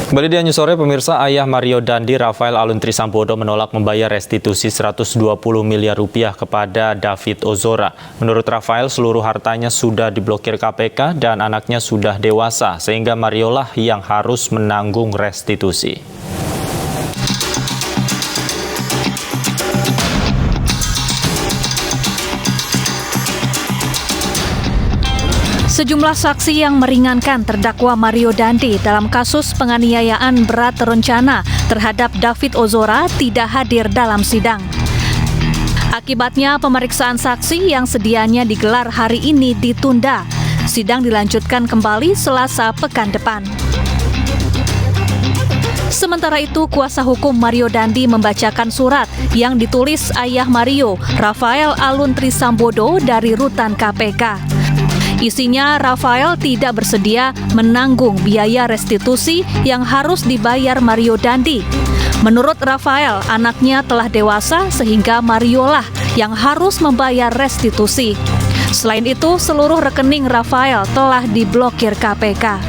Kembali di Anju Sore, pemirsa, ayah Mario Dandi, Rafael Alun Trisambodo menolak membayar restitusi 120 miliar rupiah kepada David Ozora. Menurut Rafael, seluruh hartanya sudah diblokir KPK dan anaknya sudah dewasa, sehingga Mariolah yang harus menanggung restitusi. Sejumlah saksi yang meringankan terdakwa Mario Dandi dalam kasus penganiayaan berat terencana terhadap David Ozora tidak hadir dalam sidang. Akibatnya, pemeriksaan saksi yang sedianya digelar hari ini ditunda. Sidang dilanjutkan kembali Selasa pekan depan. Sementara itu, kuasa hukum Mario Dandi membacakan surat yang ditulis ayah Mario, Rafael Alun Trisambodo dari rutan KPK. Isinya, Rafael tidak bersedia menanggung biaya restitusi yang harus dibayar Mario Dandi. Menurut Rafael, anaknya telah dewasa sehingga Mariolah yang harus membayar restitusi. Selain itu, seluruh rekening Rafael telah diblokir KPK.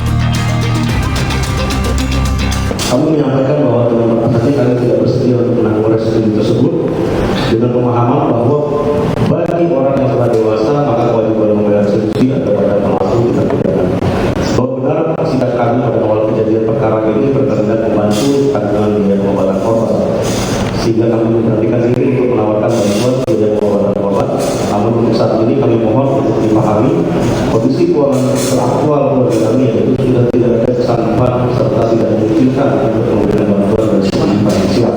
Kami menyampaikan bahwa dalam saksi kami tidak bersedia untuk menanggung restitusi tersebut dengan pemahaman bahwa bagi orang yang telah dewasa maka kewajiban membayar restitusi ada pada pelaku tindak pidana. Bahwa benar sikap kami pada awal kejadian perkara ini berkehendak membantu tanggungan biaya pengobatan korban, sehingga kami memperhatikan diri untuk menawarkan bantuan biaya pengobatan korban. Namun untuk saat ini kami mohon untuk dipahami kondisi keuangan teraktual keluarga kami, yaitu sudah tidak ada kesanggupan serta tidak memungkinkan untuk memberikan bantuan dari segi finansial.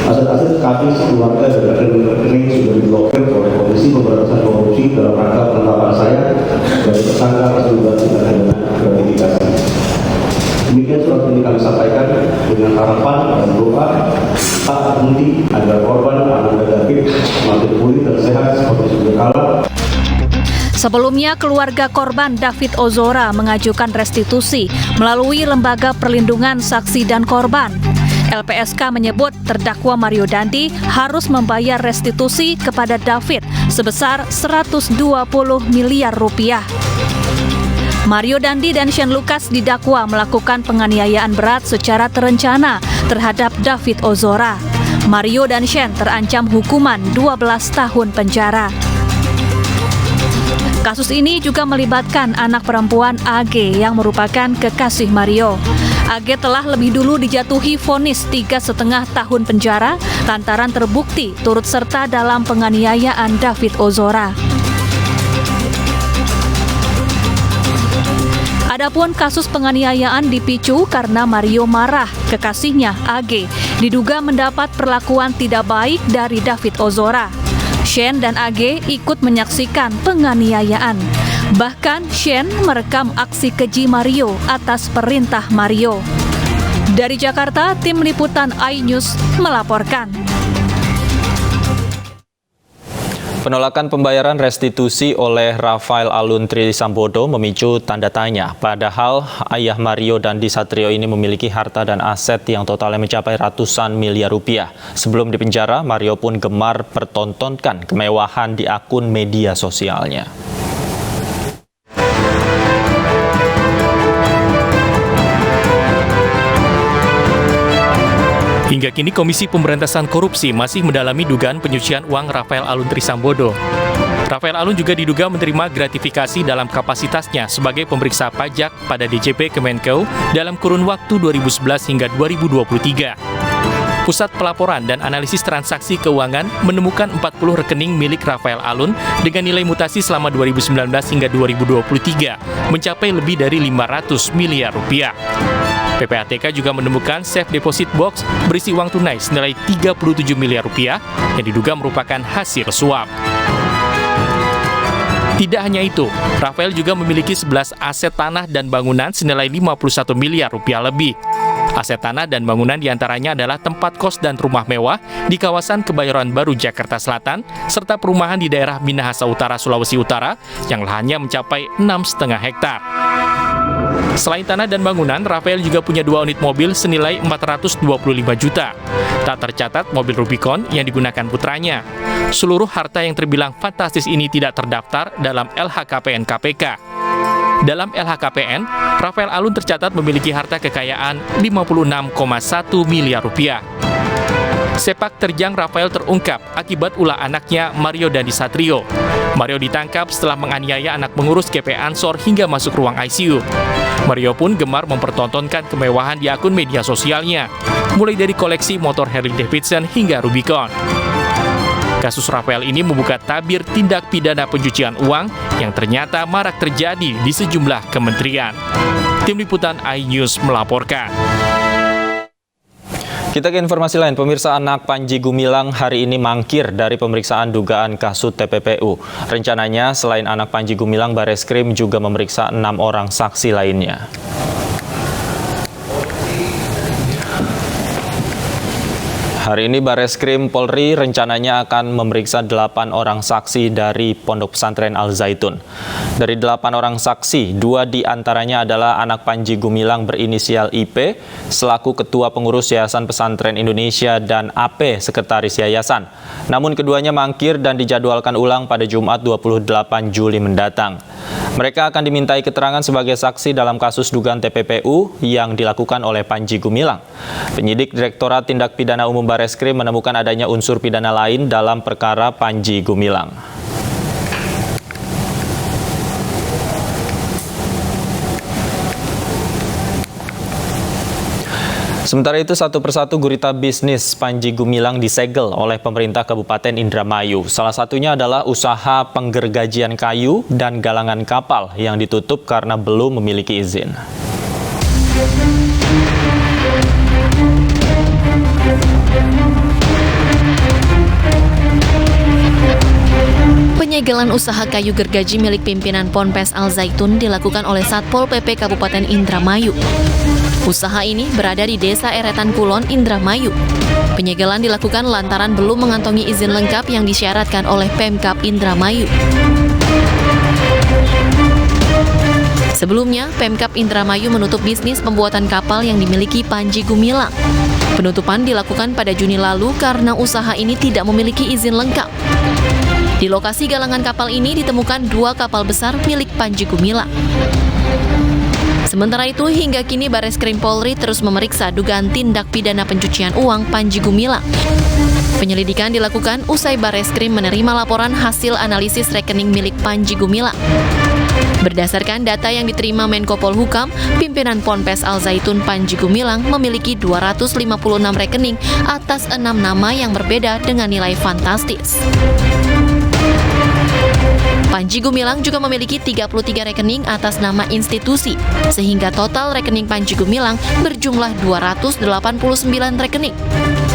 Aset-aset kami sekeluarga dan rekening sudah diblokir oleh Komisi Pemberantasan Korupsi dalam rangka penetapan saya dari tersangka atas dugaan tindak pidana gratifikasi. Demikian surat ini kami sampaikan dengan harapan dan doa tak berhenti agar korban Ananda David semakin pulih dan sehat seperti sedia kala. Sebelumnya, keluarga korban David Ozora mengajukan restitusi melalui Lembaga Perlindungan Saksi dan Korban. LPSK menyebut terdakwa Mario Dandi harus membayar restitusi kepada David sebesar 120 miliar rupiah. Mario Dandi dan Shane Lucas didakwa melakukan penganiayaan berat secara terencana terhadap David Ozora. Mario dan Shane terancam hukuman 12 tahun penjara. Kasus ini juga melibatkan anak perempuan AG yang merupakan kekasih Mario. AG telah lebih dulu dijatuhi vonis 3,5 tahun penjara lantaran terbukti turut serta dalam penganiayaan David Ozora. Adapun kasus penganiayaan dipicu karena Mario marah kekasihnya AG diduga mendapat perlakuan tidak baik dari David Ozora. Shane dan AG ikut menyaksikan penganiayaan. Bahkan Shane merekam aksi keji Mario atas perintah Mario. Dari Jakarta, tim liputan iNews melaporkan. Penolakan pembayaran restitusi oleh Rafael Alun Trisambodo memicu tanda tanya. Padahal ayah Mario Dandi Satrio ini memiliki harta dan aset yang totalnya mencapai ratusan miliar rupiah. Sebelum dipenjara, Mario pun gemar pertontonkan kemewahan di akun media sosialnya. Hingga kini Komisi Pemberantasan Korupsi masih mendalami dugaan penyucian uang Rafael Alun Trisambodo. Rafael Alun juga diduga menerima gratifikasi dalam kapasitasnya sebagai pemeriksa pajak pada DJP Kemenko dalam kurun waktu 2011 hingga 2023. Pusat Pelaporan dan Analisis Transaksi Keuangan menemukan 40 rekening milik Rafael Alun dengan nilai mutasi selama 2019 hingga 2023 mencapai lebih dari 500 miliar rupiah. PPATK juga menemukan safe deposit box berisi uang tunai senilai 37 miliar rupiah yang diduga merupakan hasil suap. Tidak hanya itu, Rafael juga memiliki 11 aset tanah dan bangunan senilai 51 miliar rupiah lebih. Aset tanah dan bangunan diantaranya adalah tempat kos dan rumah mewah di kawasan Kebayoran Baru, Jakarta Selatan, serta perumahan di daerah Minahasa Utara, Sulawesi Utara yang lahannya mencapai 6,5 hektar. Selain tanah dan bangunan, Rafael juga punya 2 unit mobil senilai 425 juta. Tak tercatat mobil Rubicon yang digunakan putranya. Seluruh harta yang terbilang fantastis ini tidak terdaftar dalam LHKPN KPK. Dalam LHKPN, Rafael Alun tercatat memiliki harta kekayaan 56,1 miliar rupiah. Sepak terjang Rafael terungkap akibat ulah anaknya Mario Dandisatrio. Mario ditangkap setelah menganiaya anak pengurus GP Ansor hingga masuk ruang ICU. Mario pun gemar mempertontonkan kemewahan di akun media sosialnya, mulai dari koleksi motor Harley Davidson hingga Rubicon. Kasus Rafael ini membuka tabir tindak pidana pencucian uang yang ternyata marak terjadi di sejumlah kementerian. Tim Liputan iNews melaporkan. Kita ke informasi lain, pemirsa, anak Panji Gumilang hari ini mangkir dari pemeriksaan dugaan kasus TPPU. Rencananya selain anak Panji Gumilang, Bareskrim juga memeriksa 6 orang saksi lainnya. Hari ini Bareskrim Polri rencananya akan memeriksa 8 orang saksi dari Pondok Pesantren Al Zaitun. Dari 8 orang saksi, 2 diantaranya adalah anak Panji Gumilang berinisial IP, selaku Ketua Pengurus Yayasan Pesantren Indonesia, dan AP, Sekretaris Yayasan. Namun keduanya mangkir dan dijadwalkan ulang pada Jumat 28 Juli mendatang. Mereka akan dimintai keterangan sebagai saksi dalam kasus dugaan TPPU yang dilakukan oleh Panji Gumilang. Penyidik Direktorat Tindak Pidana Umum Bareskrim menemukan adanya unsur pidana lain dalam perkara Panji Gumilang. Sementara itu, satu persatu gurita bisnis Panji Gumilang disegel oleh pemerintah Kabupaten Indramayu. Salah satunya adalah usaha penggergajian kayu dan galangan kapal yang ditutup karena belum memiliki izin. Penyegelan usaha kayu gergaji milik pimpinan Ponpes Al Zaitun dilakukan oleh Satpol PP Kabupaten Indramayu. Usaha ini berada di Desa Eretan Kulon, Indramayu. Penyegelan dilakukan lantaran belum mengantongi izin lengkap yang disyaratkan oleh Pemkab Indramayu. Sebelumnya, Pemkab Indramayu menutup bisnis pembuatan kapal yang dimiliki Panji Gumilang. Penutupan dilakukan pada Juni lalu karena usaha ini tidak memiliki izin lengkap. Di lokasi galangan kapal ini ditemukan 2 kapal besar milik Panji Gumilang. Sementara itu, hingga kini Bareskrim Polri terus memeriksa dugaan tindak pidana pencucian uang Panji Gumilang. Penyelidikan dilakukan usai Bareskrim menerima laporan hasil analisis rekening milik Panji Gumilang. Berdasarkan data yang diterima Menko Polhukam, pimpinan Ponpes Al Zaitun Panji Gumilang memiliki 256 rekening atas 6 nama yang berbeda dengan nilai fantastis. Panji Gumilang juga memiliki 33 rekening atas nama institusi, sehingga total rekening Panji Gumilang berjumlah 289 rekening.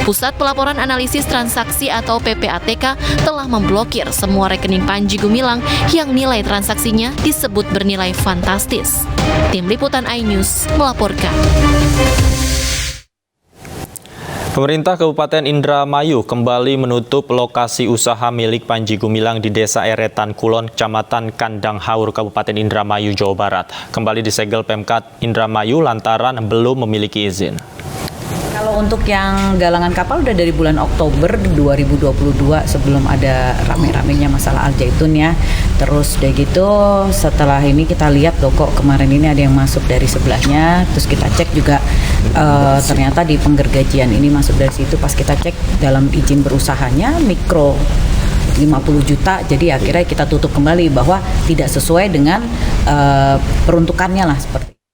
Pusat Pelaporan Analisis Transaksi atau PPATK telah memblokir semua rekening Panji Gumilang yang nilai transaksinya disebut bernilai fantastis. Tim Liputan iNews melaporkan. Pemerintah Kabupaten Indramayu kembali menutup lokasi usaha milik Panji Gumilang di Desa Eretan Kulon, Kecamatan Kandang Haur, Kabupaten Indramayu, Jawa Barat. Kembali disegel Pemkab Indramayu lantaran belum memiliki izin. Kalau untuk yang galangan kapal udah dari bulan Oktober 2022 sebelum ada rame-ramenya masalah Al Zaitun ya. Terus udah gitu setelah ini kita lihat loh kok kemarin ini ada yang masuk dari sebelahnya. Terus kita cek juga ternyata di penggergajian ini masuk dari situ. Pas kita cek dalam izin berusahanya mikro 50 juta, jadi akhirnya kita tutup kembali bahwa tidak sesuai dengan peruntukannya lah seperti